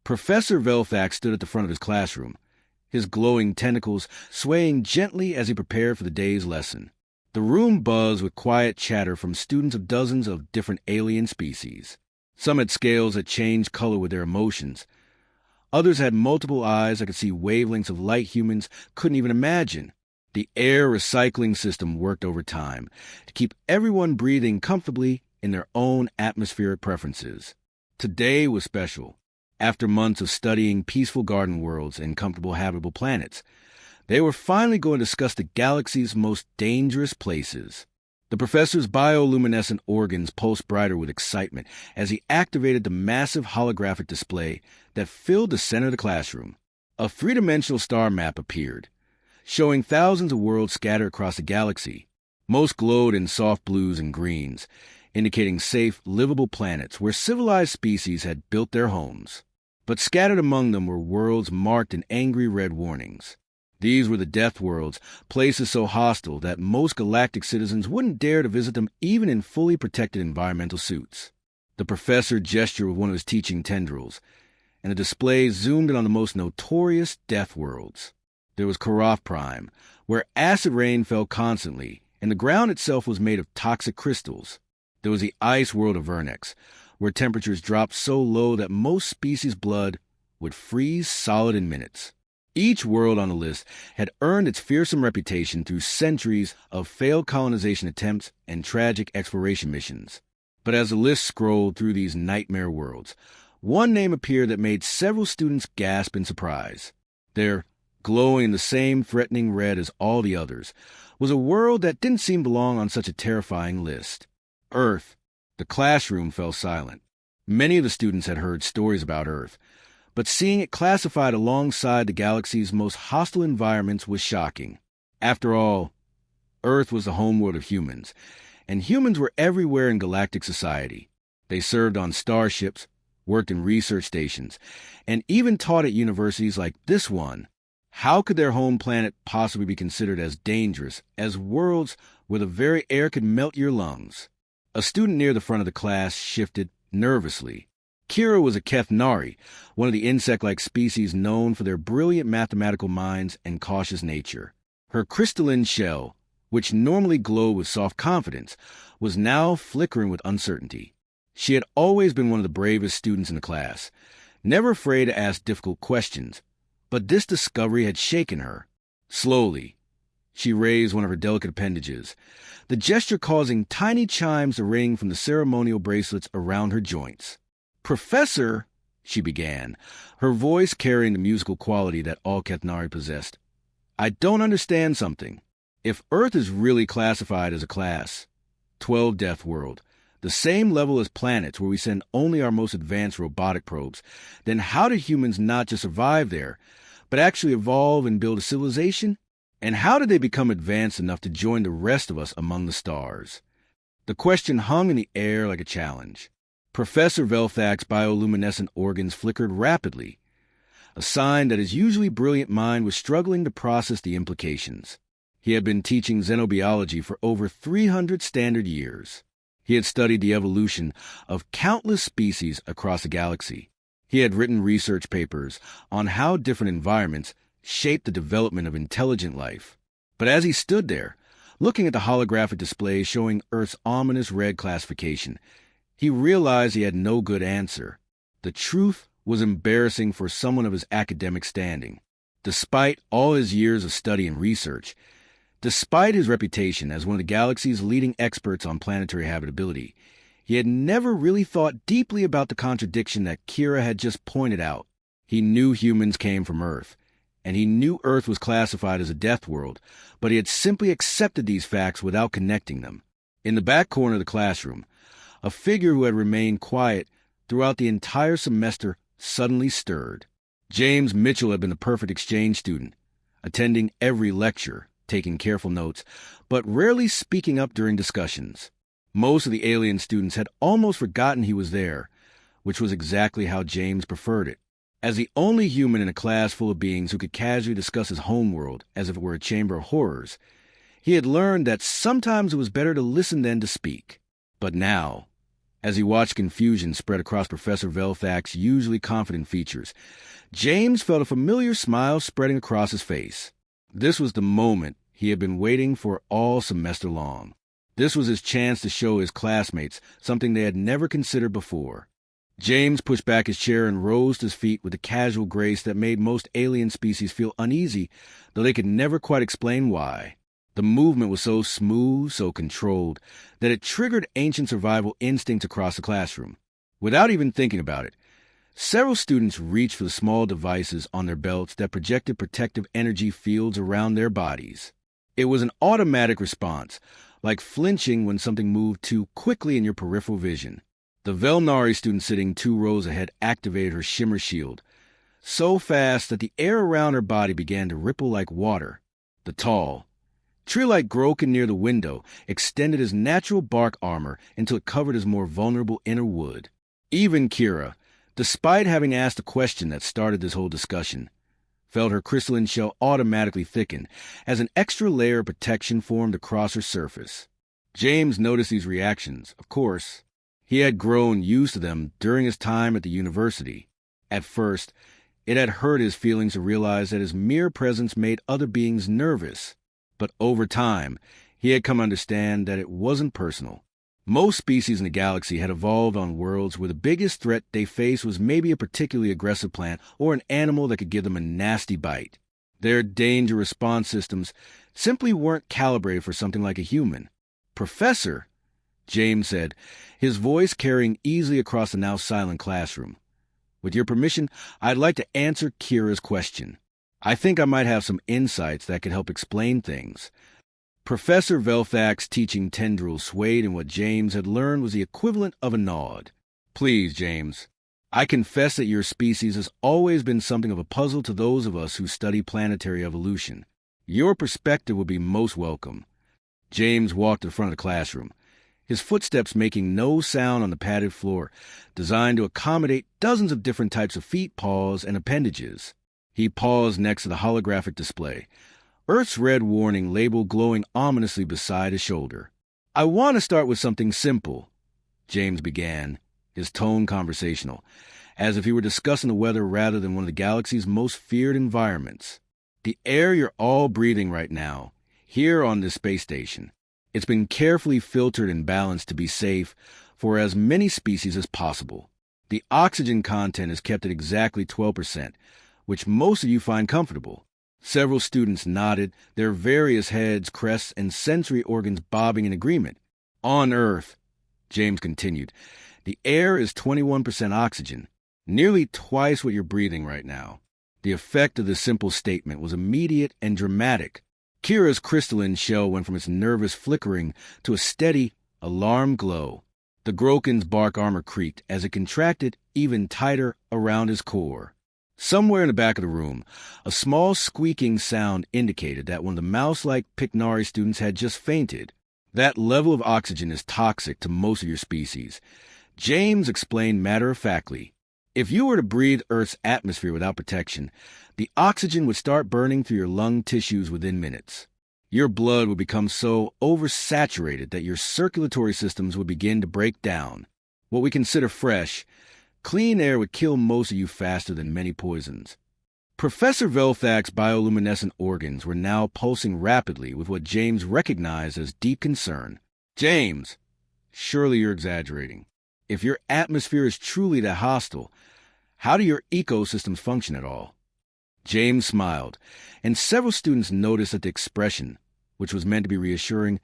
Professor Velfax stood at the front of his classroom, his glowing tentacles swaying gently as he prepared for the day's lesson. The room buzzed with quiet chatter from students of dozens of different alien species. Some had scales that changed color with their emotions. Others had multiple eyes that could see wavelengths of light humans couldn't even imagine. The air recycling system worked overtime to keep everyone breathing comfortably in their own atmospheric preferences. Today was special. After months of studying peaceful garden worlds and comfortable habitable planets, they were finally going to discuss the galaxy's most dangerous places. The professor's bioluminescent organs pulsed brighter with excitement as he activated the massive holographic display that filled the center of the classroom. A three-dimensional star map appeared, showing thousands of worlds scattered across the galaxy. Most glowed in soft blues and greens, indicating safe, livable planets where civilized species had built their homes. But scattered among them were worlds marked in angry red warnings. These were the Deathworlds, places so hostile that most galactic citizens wouldn't dare to visit them even in fully protected environmental suits. The professor gestured with one of his teaching tendrils, and the display zoomed in on the most notorious Deathworlds. There was Karoth Prime, where acid rain fell constantly, and the ground itself was made of toxic crystals. There was the ice world of Vernex, where temperatures dropped so low that most species' blood would freeze solid in minutes. Each world on the list had earned its fearsome reputation through centuries of failed colonization attempts and tragic exploration missions. But as the list scrolled through these nightmare worlds, one name appeared that made several students gasp in surprise. There, glowing in the same threatening red as all the others, was a world that didn't seem to belong on such a terrifying list. Earth. The classroom fell silent. Many of the students had heard stories about Earth, but seeing it classified alongside the galaxy's most hostile environments was shocking. After all, Earth was the homeworld of humans, and humans were everywhere in galactic society. They served on starships, worked in research stations, and even taught at universities like this one. How could their home planet possibly be considered as dangerous as worlds where the very air could melt your lungs? A student near the front of the class shifted nervously. Kira was a Kethnari, one of the insect-like species known for their brilliant mathematical minds and cautious nature. Her crystalline shell, which normally glowed with soft confidence, was now flickering with uncertainty. She had always been one of the bravest students in the class, never afraid to ask difficult questions, but this discovery had shaken her. Slowly, she raised one of her delicate appendages, the gesture causing tiny chimes to ring from the ceremonial bracelets around her joints. "Professor," she began, her voice carrying the musical quality that all Kethnari possessed, "I don't understand something. If Earth is really classified as a class, 12 Death World, the same level as planets where we send only our most advanced robotic probes, then how do humans not just survive there, but actually evolve and build a civilization? And how did they become advanced enough to join the rest of us among the stars?" The question hung in the air like a challenge. Professor Velfax's bioluminescent organs flickered rapidly, a sign that his usually brilliant mind was struggling to process the implications. He had been teaching xenobiology for over 300 standard years. He had studied the evolution of countless species across the galaxy. He had written research papers on how different environments shaped the development of intelligent life. But as he stood there, looking at the holographic display showing Earth's ominous red classification, he realized he had no good answer. The truth was embarrassing for someone of his academic standing. Despite all his years of study and research, despite his reputation as one of the galaxy's leading experts on planetary habitability, he had never really thought deeply about the contradiction that Kira had just pointed out. He knew humans came from Earth, and he knew Earth was classified as a death world, but he had simply accepted these facts without connecting them. In the back corner of the classroom, a figure who had remained quiet throughout the entire semester suddenly stirred. James Mitchell had been the perfect exchange student, attending every lecture, taking careful notes, but rarely speaking up during discussions. Most of the alien students had almost forgotten he was there, which was exactly how James preferred it. As the only human in a class full of beings who could casually discuss his homeworld as if it were a chamber of horrors, he had learned that sometimes it was better to listen than to speak. But now, As he watched confusion spread across Professor Velthak's usually confident features, James felt a familiar smile spreading across his face. This was the moment he had been waiting for all semester long. This was his chance to show his classmates something they had never considered before. James pushed back his chair and rose to his feet with a casual grace that made most alien species feel uneasy, though they could never quite explain why. The movement was so smooth, so controlled, that it triggered ancient survival instincts across the classroom. Without even thinking about it, several students reached for the small devices on their belts that projected protective energy fields around their bodies. It was an automatic response, like flinching when something moved too quickly in your peripheral vision. The Velnari student sitting 2 rows ahead activated her shimmer shield, so fast that the air around her body began to ripple like water. The tall, tree-like Groken near the window extended his natural bark armor until it covered his more vulnerable inner wood. Even Kira, despite having asked a question that started this whole discussion, felt her crystalline shell automatically thicken as an extra layer of protection formed across her surface. James noticed these reactions, of course. He had grown used to them during his time at the university. At first, it had hurt his feelings to realize that his mere presence made other beings nervous. But over time, he had come to understand that it wasn't personal. Most species in the galaxy had evolved on worlds where the biggest threat they faced was maybe a particularly aggressive plant or an animal that could give them a nasty bite. Their danger response systems simply weren't calibrated for something like a human. "Professor," James said, his voice carrying easily across the now silent classroom. "With your permission, I'd like to answer Kira's question. I think I might have some insights that could help explain things." Professor Velthak's teaching tendrils swayed in what James had learned was the equivalent of a nod. "Please, James, I confess that your species has always been something of a puzzle to those of us who study planetary evolution. Your perspective would be most welcome." James walked to the front of the classroom, his footsteps making no sound on the padded floor, designed to accommodate dozens of different types of feet, paws, and appendages. He paused next to the holographic display, Earth's red warning label glowing ominously beside his shoulder. "I want to start with something simple," James began, his tone conversational, as if he were discussing the weather rather than one of the galaxy's most feared environments. "The air you're all breathing right now, here on this space station, it's been carefully filtered and balanced to be safe for as many species as possible. The oxygen content is kept at exactly 12%, which most of you find comfortable." Several students nodded, their various heads, crests, and sensory organs bobbing in agreement. "On Earth," James continued, "the air is 21% oxygen, nearly twice what you're breathing right now." The effect of this simple statement was immediate and dramatic. Kira's crystalline shell went from its nervous flickering to a steady, alarmed glow. The Groken's bark armor creaked as it contracted even tighter around his core. Somewhere in the back of the room, a small squeaking sound indicated that one of the mouse-like Picnari students had just fainted. "That level of oxygen is toxic to most of your species," James explained matter-of-factly. "If you were to breathe Earth's atmosphere without protection, the oxygen would start burning through your lung tissues within minutes. Your blood would become so oversaturated that your circulatory systems would begin to break down. What we consider fresh, clean air would kill most of you faster than many poisons." Professor Velthak's bioluminescent organs were now pulsing rapidly with what James recognized as deep concern. "James, surely you're exaggerating. If your atmosphere is truly that hostile, how do your ecosystems function at all?" James smiled, and several students noticed that the expression, which was meant to be reassuring,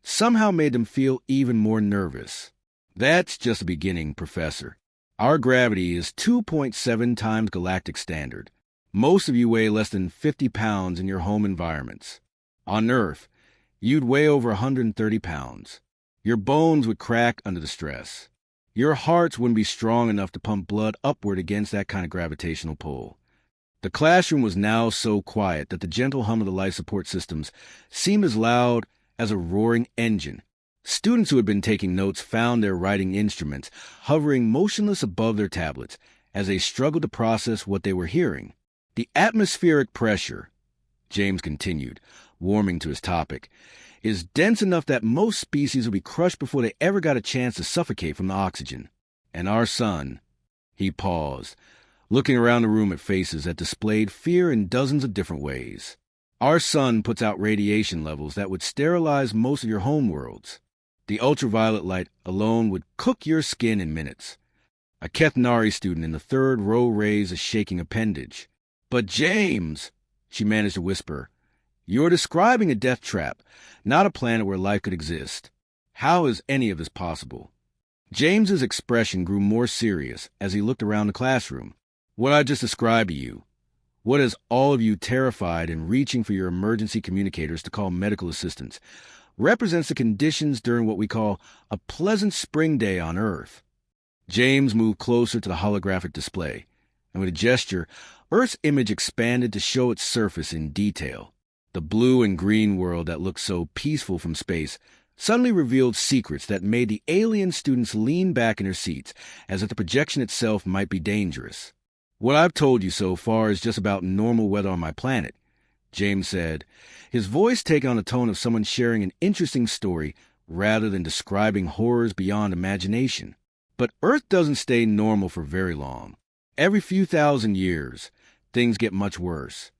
somehow made them feel even more nervous. "That's just the beginning, Professor. Our gravity is 2.7 times galactic standard. Most of you weigh less than 50 pounds in your home environments. On Earth, you'd weigh over 130 pounds. Your bones would crack under the stress. Your hearts wouldn't be strong enough to pump blood upward against that kind of gravitational pull." The classroom was now so quiet that the gentle hum of the life support systems seemed as loud as a roaring engine. Students who had been taking notes found their writing instruments hovering motionless above their tablets as they struggled to process what they were hearing. "The atmospheric pressure," James continued, warming to his topic, is dense enough that most species would be crushed before they ever got a chance to suffocate from the oxygen. And our sun, he paused, looking around the room at faces that displayed fear in dozens of different ways. Our sun puts out radiation levels that would sterilize most of your homeworlds. The ultraviolet light alone would cook your skin in minutes. A Kethnari student in the third row raised a shaking appendage. "But James," she managed to whisper, "you're describing a death trap, not a planet where life could exist. How is any of this possible?" James's expression grew more serious as he looked around the classroom. "What I just described to you, what has all of you terrified and reaching for your emergency communicators to call medical assistance, represents the conditions during what we call a pleasant spring day on Earth." James moved closer to the holographic display, and with a gesture, Earth's image expanded to show its surface in detail. The blue and green world that looked so peaceful from space suddenly revealed secrets that made the alien students lean back in their seats, as if the projection itself might be dangerous. "What I've told you so far is just about normal weather on my planet," James said, his voice taking on the tone of someone sharing an interesting story rather than describing horrors beyond imagination. "But Earth doesn't stay normal for very long. Every few thousand years, things get much worse."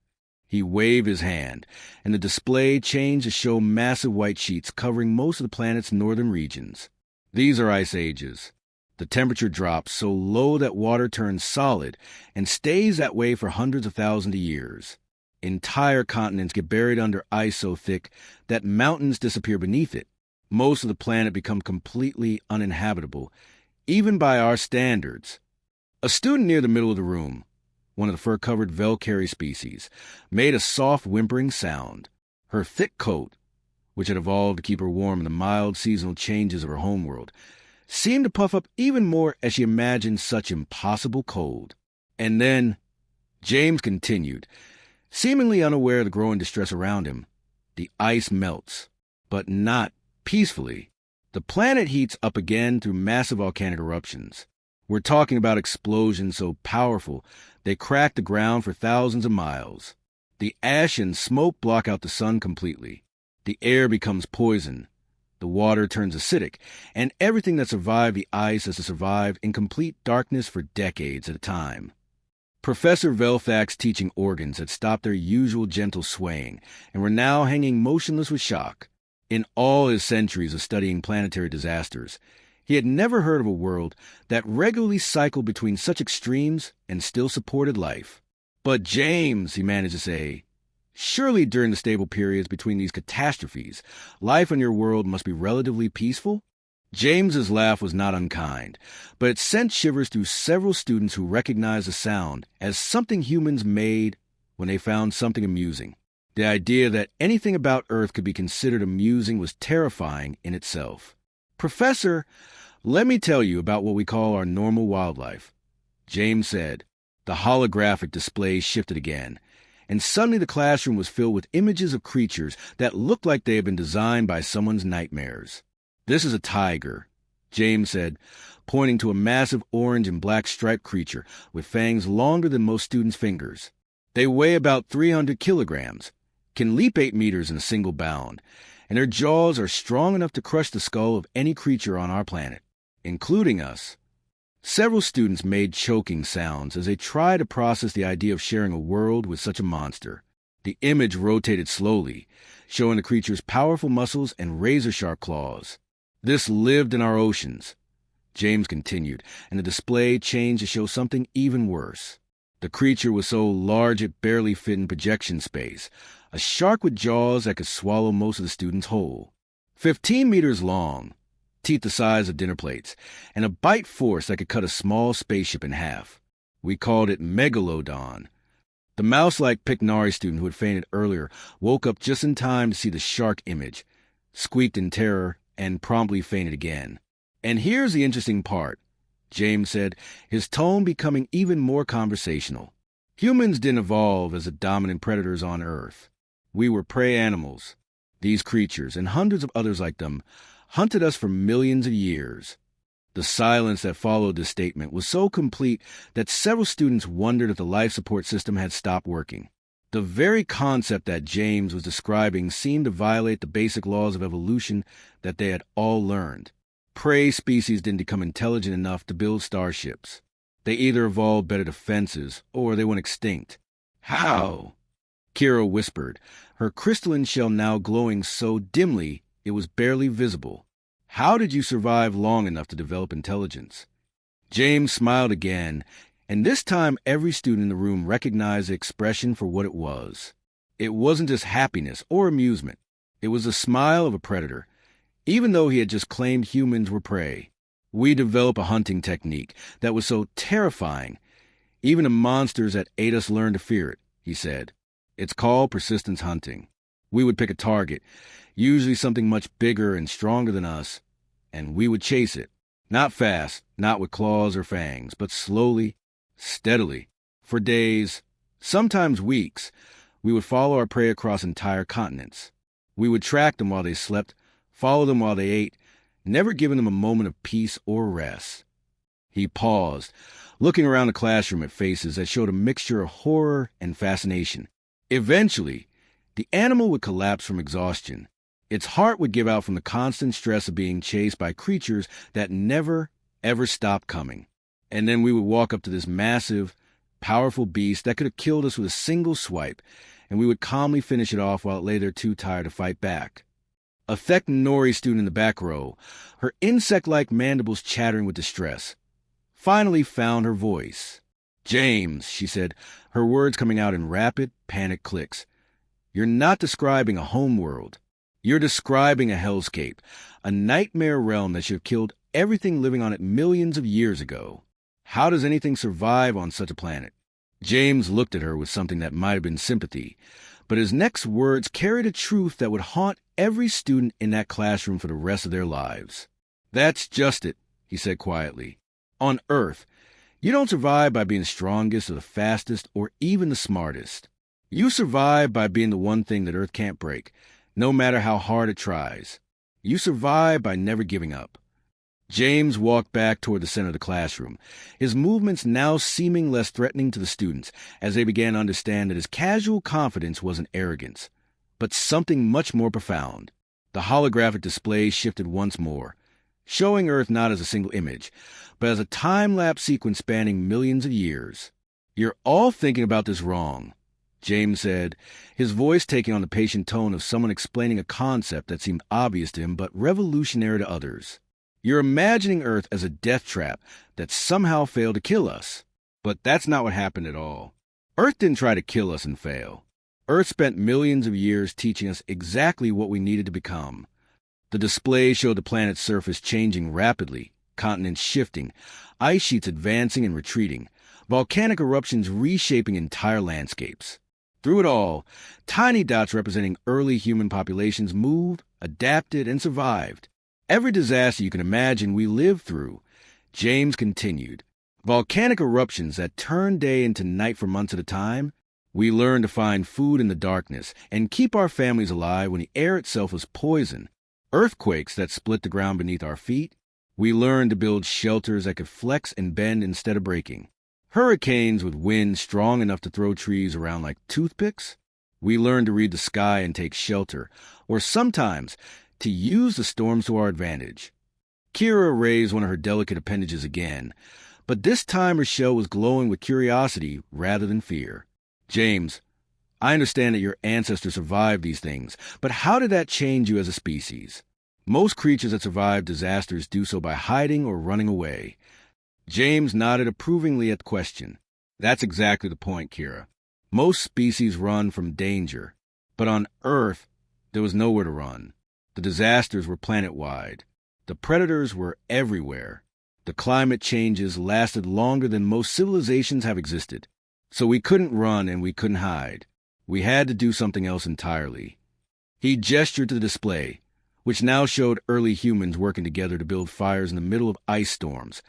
He waved his hand, and the display changed to show massive white sheets covering most of the planet's northern regions. "These are ice ages. The temperature drops so low that water turns solid and stays that way for hundreds of thousands of years. Entire continents get buried under ice so thick that mountains disappear beneath it. Most of the planet becomes completely uninhabitable, even by our standards." A student near the middle of the room, one of the fur-covered Velcari species, made a soft whimpering sound. Her thick coat, which had evolved to keep her warm in the mild seasonal changes of her homeworld, seemed to puff up even more as she imagined such impossible cold. And then James continued, seemingly unaware of the growing distress around him. "The ice melts, but not peacefully. The planet heats up again through massive volcanic eruptions. We're talking about explosions so powerful they crack the ground for thousands of miles. The ash and smoke block out the sun completely. The air becomes poison. The water turns acidic, and everything that survived the ice has to survive in complete darkness for decades at a time." Professor Velthak's teaching organs had stopped their usual gentle swaying and were now hanging motionless with shock. In all his centuries of studying planetary disasters, he had never heard of a world that regularly cycled between such extremes and still supported life. "But James," he managed to say, "surely during the stable periods between these catastrophes, life on your world must be relatively peaceful?" James's laugh was not unkind, but it sent shivers through several students who recognized the sound as something humans made when they found something amusing. The idea that anything about Earth could be considered amusing was terrifying in itself. "Professor, let me tell you about what we call our normal wildlife," James said. The holographic display shifted again, and suddenly the classroom was filled with images of creatures that looked like they had been designed by someone's nightmares. "This is a tiger," James said, pointing to a massive orange and black striped creature with fangs longer than most students' fingers. "They weigh about 300 kilograms, can leap 8 meters in a single bound, and their jaws are strong enough to crush the skull of any creature on our planet, including us." Several students made choking sounds as they tried to process the idea of sharing a world with such a monster. The image rotated slowly, showing the creature's powerful muscles and razor-sharp claws. "This lived in our oceans," James continued, and the display changed to show something even worse. The creature was so large it barely fit in projection space, a shark with jaws that could swallow most of the students whole. 15 meters long, teeth the size of dinner plates, and a bite force that could cut a small spaceship in half. We called it Megalodon. The mouse-like Picnari student who had fainted earlier woke up just in time to see the shark image, squeaked in terror, and promptly fainted again. "And here's the interesting part," James said, his tone becoming even more conversational. "Humans didn't evolve as the dominant predators on Earth. We were prey animals. These creatures, and hundreds of others like them, hunted us for millions of years." The silence that followed this statement was so complete that several students wondered if the life support system had stopped working. The very concept that James was describing seemed to violate the basic laws of evolution that they had all learned. Prey species didn't become intelligent enough to build starships. They either evolved better defenses, or they went extinct. How? Kira whispered, her crystalline shell now glowing so dimly it was barely visible. How did you survive long enough to develop intelligence? James smiled again, and this time every student in the room recognized the expression for what it was. It wasn't just happiness or amusement. It was the smile of a predator, even though he had just claimed humans were prey. We developed a hunting technique that was so terrifying, even the monsters that ate us learned to fear it, he said. It's called persistence hunting. We would pick a target, usually something much bigger and stronger than us, and we would chase it. Not fast, not with claws or fangs, but slowly, steadily. For days, sometimes weeks, we would follow our prey across entire continents. We would track them while they slept, follow them while they ate, never giving them a moment of peace or rest. He paused, looking around the classroom at faces that showed a mixture of horror and fascination. Eventually, the animal would collapse from exhaustion. Its heart would give out from the constant stress of being chased by creatures that never, ever stopped coming. And then we would walk up to this massive, powerful beast that could have killed us with a single swipe, and we would calmly finish it off while it lay there too tired to fight back. A Thek Nori student in the back row, her insect-like mandibles chattering with distress, finally found her voice. "James," she said, her words coming out in rapid, panicked clicks. "You're not describing a homeworld. You're describing a hellscape, a nightmare realm that should have killed everything living on it millions of years ago. How does anything survive on such a planet?" James looked at her with something that might have been sympathy, but his next words carried a truth that would haunt every student in that classroom for the rest of their lives. "That's just it," he said quietly. "On Earth, you don't survive by being the strongest or the fastest or even the smartest. You survive by being the one thing that Earth can't break, no matter how hard it tries. You survive by never giving up." James walked back toward the center of the classroom, his movements now seeming less threatening to the students as they began to understand that his casual confidence wasn't arrogance, but something much more profound. The holographic display shifted once more, showing Earth not as a single image, but as a time-lapse sequence spanning millions of years. "You're all thinking about this wrong," James said, his voice taking on the patient tone of someone explaining a concept that seemed obvious to him but revolutionary to others. "You're imagining Earth as a death trap that somehow failed to kill us. But that's not what happened at all. Earth didn't try to kill us and fail. Earth spent millions of years teaching us exactly what we needed to become." The display showed the planet's surface changing rapidly, continents shifting, ice sheets advancing and retreating, volcanic eruptions reshaping entire landscapes. Through it all, tiny dots representing early human populations moved, adapted, and survived. "Every disaster you can imagine we lived through," James continued. "Volcanic eruptions that turned day into night for months at a time. We learned to find food in the darkness and keep our families alive when the air itself was poison. Earthquakes that split the ground beneath our feet. We learned to build shelters that could flex and bend instead of breaking. Hurricanes with winds strong enough to throw trees around like toothpicks. We learned to read the sky and take shelter, or sometimes to use the storms to our advantage." Kira raised one of her delicate appendages again, but this time her shell was glowing with curiosity rather than fear. "James, I understand that your ancestors survived these things, but how did that change you as a species? Most creatures that survive disasters do so by hiding or running away." James nodded approvingly at the question. "That's exactly the point, Kira. Most species run from danger, but on Earth, there was nowhere to run. The disasters were planet-wide. The predators were everywhere. The climate changes lasted longer than most civilizations have existed. So we couldn't run and we couldn't hide. We had to do something else entirely." He gestured to the display, which now showed early humans working together to build fires in the middle of ice storms,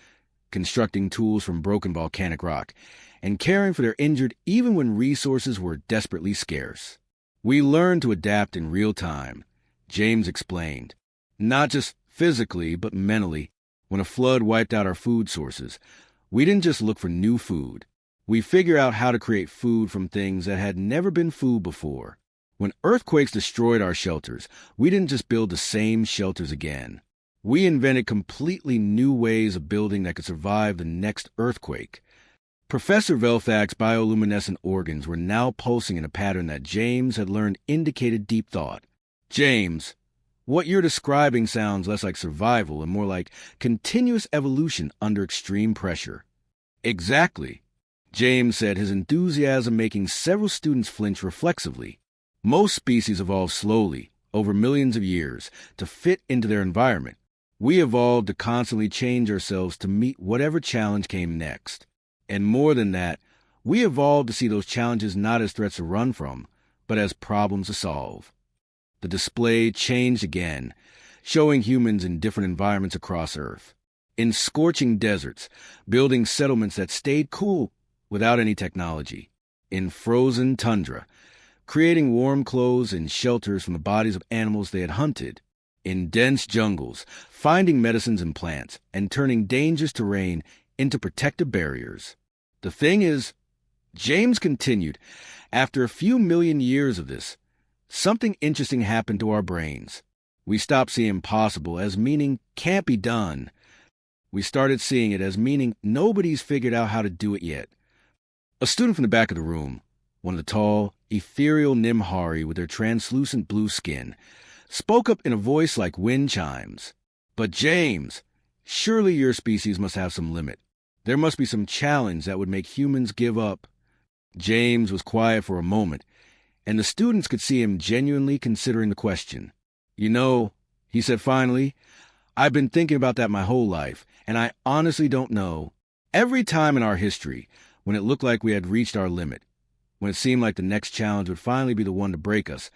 constructing tools from broken volcanic rock, and caring for their injured even when resources were desperately scarce. "We learned to adapt in real time," James explained. "Not just physically, but mentally. When a flood wiped out our food sources, we didn't just look for new food. We figure out how to create food from things that had never been food before. When earthquakes destroyed our shelters, we didn't just build the same shelters again. We invented completely new ways of building that could survive the next earthquake. Professor Velthak's bioluminescent organs were now pulsing in a pattern that James had learned indicated deep thought. James, what you're describing sounds less like survival and more like continuous evolution under extreme pressure. Exactly, James said, his enthusiasm making several students flinch reflexively. Most species evolve slowly, over millions of years, to fit into their environment. We evolved to constantly change ourselves to meet whatever challenge came next. And more than that, we evolved to see those challenges not as threats to run from, but as problems to solve. The display changed again, showing humans in different environments across Earth. In scorching deserts, building settlements that stayed cool without any technology. In frozen tundra, creating warm clothes and shelters from the bodies of animals they had hunted. In dense jungles, finding medicines and plants, and turning dangerous terrain into protective barriers. The thing is, James continued, after a few million years of this, something interesting happened to our brains. We stopped seeing impossible as meaning can't be done. We started seeing it as meaning nobody's figured out how to do it yet. A student from the back of the room, one of the tall, ethereal Nimhari with their translucent blue skin, spoke up in a voice like wind chimes. But James, surely your species must have some limit. There must be some challenge that would make humans give up. James was quiet for a moment, and the students could see him genuinely considering the question. You know, he said finally, I've been thinking about that my whole life, and I honestly don't know. Every time in our history, when it looked like we had reached our limit, when it seemed like the next challenge would finally be the one to break us,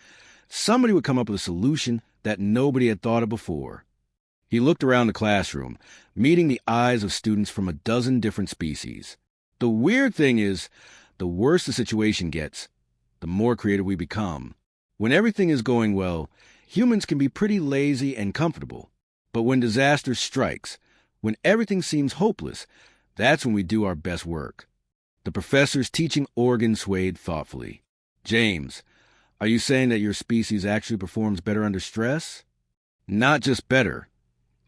somebody would come up with a solution that nobody had thought of before. He looked around the classroom, meeting the eyes of students from a dozen different species. The weird thing is, the worse the situation gets, the more creative we become. When everything is going well, humans can be pretty lazy and comfortable. But when disaster strikes, when everything seems hopeless, that's when we do our best work. The professor's teaching organ swayed thoughtfully. James, are you saying that your species actually performs better under stress? Not just better,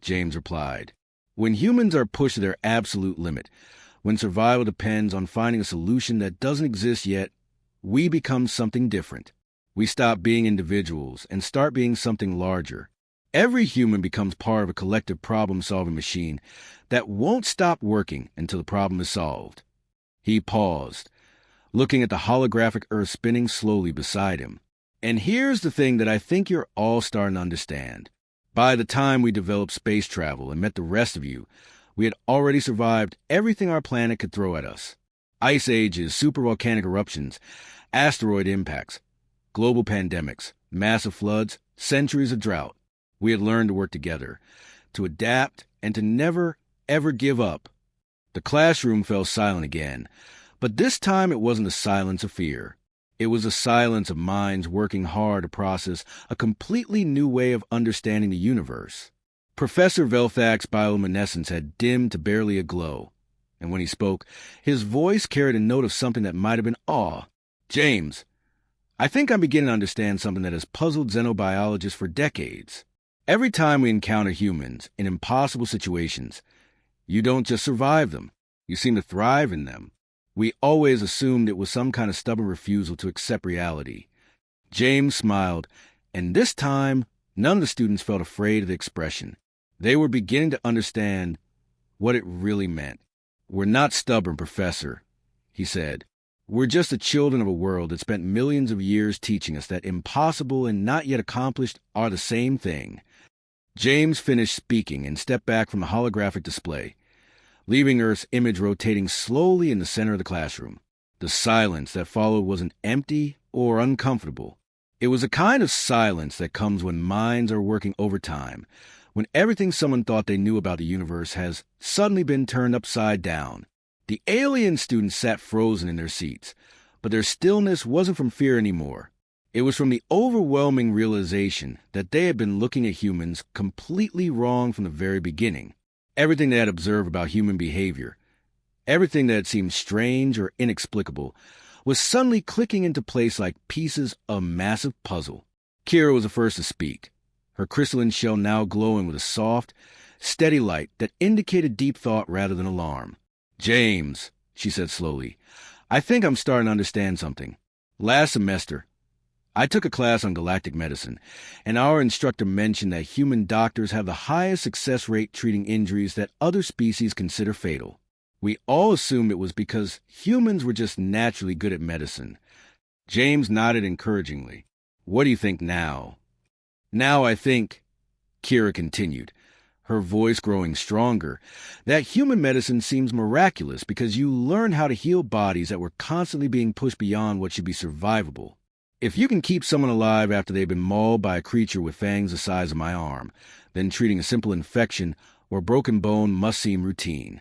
James replied. When humans are pushed to their absolute limit, when survival depends on finding a solution that doesn't exist yet, we become something different. We stop being individuals and start being something larger. Every human becomes part of a collective problem-solving machine that won't stop working until the problem is solved. He paused, looking at the holographic Earth spinning slowly beside him. And here's the thing that I think you're all starting to understand. By the time we developed space travel and met the rest of you, we had already survived everything our planet could throw at us. Ice ages, supervolcanic eruptions, asteroid impacts, global pandemics, massive floods, centuries of drought. We had learned to work together, to adapt, and to never, ever give up. The classroom fell silent again, but this time it wasn't a silence of fear. It was a silence of minds working hard to process a completely new way of understanding the universe. Professor Velthak's bioluminescence had dimmed to barely a glow, and when he spoke, his voice carried a note of something that might have been awe. James, I think I'm beginning to understand something that has puzzled xenobiologists for decades. Every time we encounter humans in impossible situations, you don't just survive them, you seem to thrive in them. We always assumed it was some kind of stubborn refusal to accept reality. James smiled, and this time, none of the students felt afraid of the expression. They were beginning to understand what it really meant. We're not stubborn, Professor, he said. We're just the children of a world that spent millions of years teaching us that impossible and not yet accomplished are the same thing. James finished speaking and stepped back from the holographic display, leaving Earth's image rotating slowly in the center of the classroom. The silence that followed wasn't empty or uncomfortable. It was a kind of silence that comes when minds are working overtime, when everything someone thought they knew about the universe has suddenly been turned upside down. The alien students sat frozen in their seats, but their stillness wasn't from fear anymore. It was from the overwhelming realization that they had been looking at humans completely wrong from the very beginning. Everything they had observed about human behavior, Everything that seemed strange or inexplicable was suddenly clicking into place like pieces of a massive puzzle. Kira was the first to speak, her crystalline shell now glowing with a soft, steady light that indicated deep thought rather than alarm. "James," she said slowly, "I think I'm starting to understand something. Last semester, I took a class on galactic medicine, and our instructor mentioned that human doctors have the highest success rate treating injuries that other species consider fatal. We all assumed it was because humans were just naturally good at medicine." James nodded encouragingly. "What do you think now?" "Now I think," Kira continued, her voice growing stronger, "that human medicine seems miraculous because you learn how to heal bodies that were constantly being pushed beyond what should be survivable. If you can keep someone alive after they've been mauled by a creature with fangs the size of my arm, then treating a simple infection or broken bone must seem routine."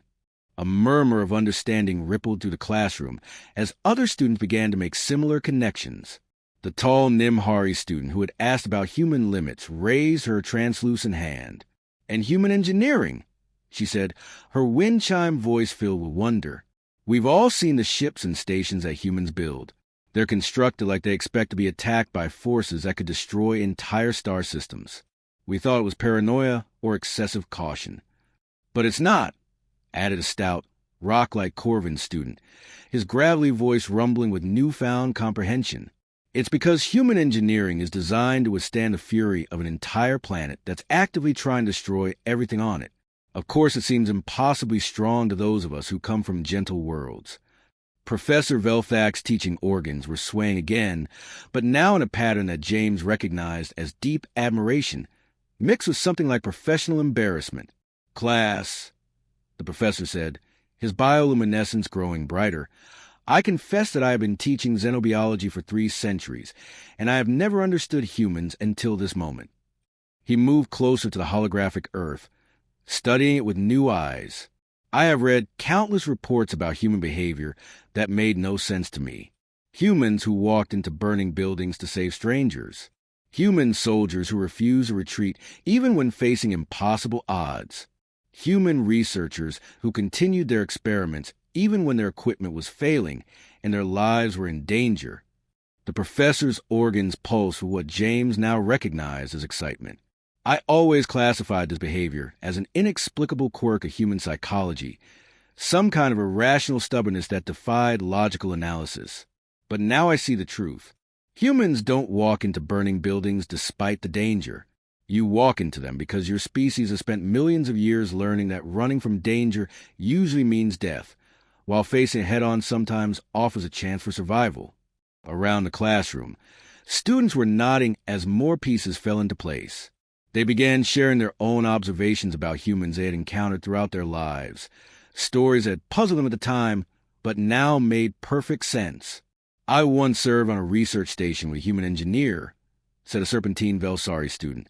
A murmur of understanding rippled through the classroom as other students began to make similar connections. The tall Nimhari student who had asked about human limits raised her translucent hand. "And human engineering," she said, her wind chime voice filled with wonder. "We've all seen the ships and stations that humans build. They're constructed like they expect to be attacked by forces that could destroy entire star systems. We thought it was paranoia or excessive caution. But it's not," added a stout, rock-like Corvin student, his gravelly voice rumbling with newfound comprehension. "It's because human engineering is designed to withstand the fury of an entire planet that's actively trying to destroy everything on it. Of course, it seems impossibly strong to those of us who come from gentle worlds." Professor Velthak's teaching organs were swaying again, but now in a pattern that James recognized as deep admiration, mixed with something like professional embarrassment. "Class," the professor said, his bioluminescence growing brighter, "I confess that I have been teaching xenobiology for 3 centuries, and I have never understood humans until this moment." He moved closer to the holographic Earth, studying it with new eyes. "I have read countless reports about human behavior that made no sense to me. Humans who walked into burning buildings to save strangers. Human soldiers who refused to retreat even when facing impossible odds. Human researchers who continued their experiments even when their equipment was failing and their lives were in danger." The professor's organs pulsed with what James now recognized as excitement. "I always classified this behavior as an inexplicable quirk of human psychology, some kind of irrational stubbornness that defied logical analysis. But now I see the truth. Humans don't walk into burning buildings despite the danger. You walk into them because your species has spent millions of years learning that running from danger usually means death, while facing it head-on sometimes offers a chance for survival." Around the classroom, students were nodding as more pieces fell into place. They began sharing their own observations about humans they had encountered throughout their lives, stories that had puzzled them at the time, but now made perfect sense. "I once served on a research station with a human engineer," said a Serpentine Velsari student,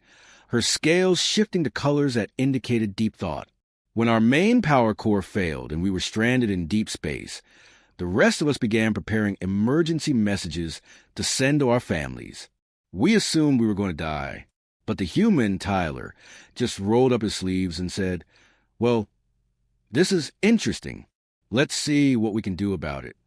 her scales shifting to colors that indicated deep thought. "When our main power core failed and we were stranded in deep space, the rest of us began preparing emergency messages to send to our families. We assumed we were going to die. But the human, Tyler, just rolled up his sleeves and said, 'Well, this is interesting. Let's see what we can do about it.'"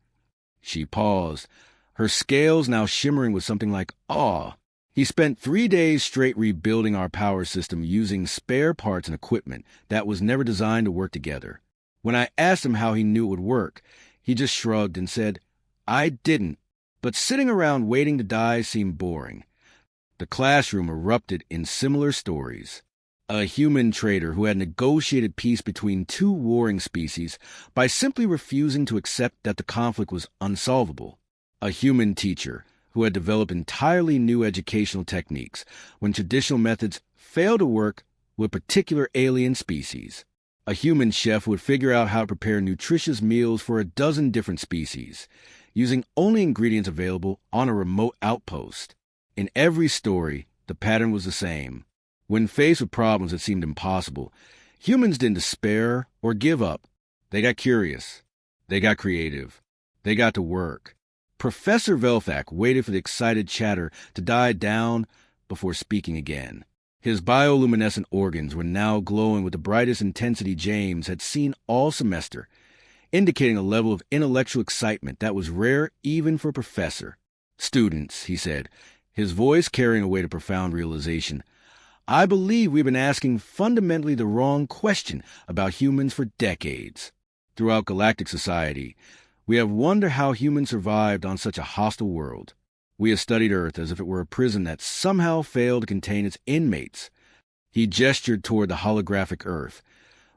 She paused, her scales now shimmering with something like awe. "He spent 3 days straight rebuilding our power system using spare parts and equipment that was never designed to work together. When I asked him how he knew it would work, he just shrugged and said, 'I didn't, but sitting around waiting to die seemed boring.'" The classroom erupted in similar stories. A human trader who had negotiated peace between 2 warring species by simply refusing to accept that the conflict was unsolvable. A human teacher who had developed entirely new educational techniques when traditional methods failed to work with particular alien species. A human chef would figure out how to prepare nutritious meals for a dozen different species, using only ingredients available on a remote outpost. In every story, the pattern was the same. When faced with problems that seemed impossible, humans didn't despair or give up. They got curious. They got creative. They got to work. Professor Velthak waited for the excited chatter to die down before speaking again. His bioluminescent organs were now glowing with the brightest intensity James had seen all semester, indicating a level of intellectual excitement that was rare even for a professor. "Students," he said, his voice carrying a weight of profound realization, "I believe we've been asking fundamentally the wrong question about humans for decades. Throughout galactic society, we have wondered how humans survived on such a hostile world. We have studied Earth as if it were a prison that somehow failed to contain its inmates." He gestured toward the holographic Earth,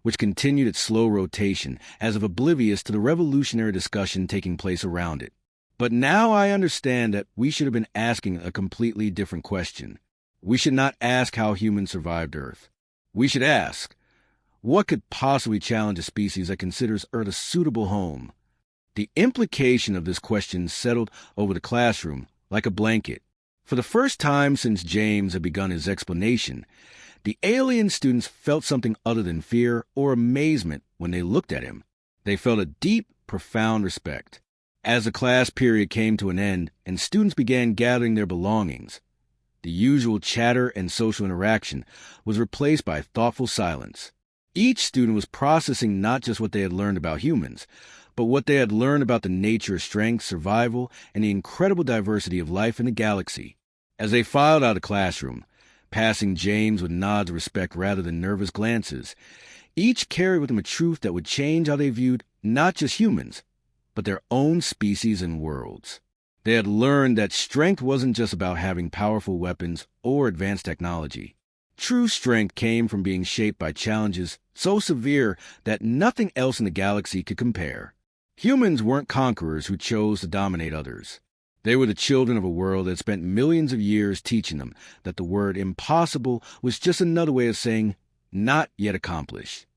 which continued its slow rotation, as if oblivious to the revolutionary discussion taking place around it. "But now I understand that we should have been asking a completely different question. We should not ask how humans survived Earth. We should ask, what could possibly challenge a species that considers Earth a suitable home?" The implication of this question settled over the classroom like a blanket. For the first time since James had begun his explanation, the alien students felt something other than fear or amazement when they looked at him. They felt a deep, profound respect. As the class period came to an end and students began gathering their belongings, the usual chatter and social interaction was replaced by thoughtful silence. Each student was processing not just what they had learned about humans, but what they had learned about the nature of strength, survival, and the incredible diversity of life in the galaxy. As they filed out of the classroom, passing James with nods of respect rather than nervous glances, each carried with them a truth that would change how they viewed not just humans, but their own species and worlds. They had learned that strength wasn't just about having powerful weapons or advanced technology. True strength came from being shaped by challenges so severe that nothing else in the galaxy could compare. Humans weren't conquerors who chose to dominate others. They were the children of a world that spent millions of years teaching them that the word impossible was just another way of saying not yet accomplished.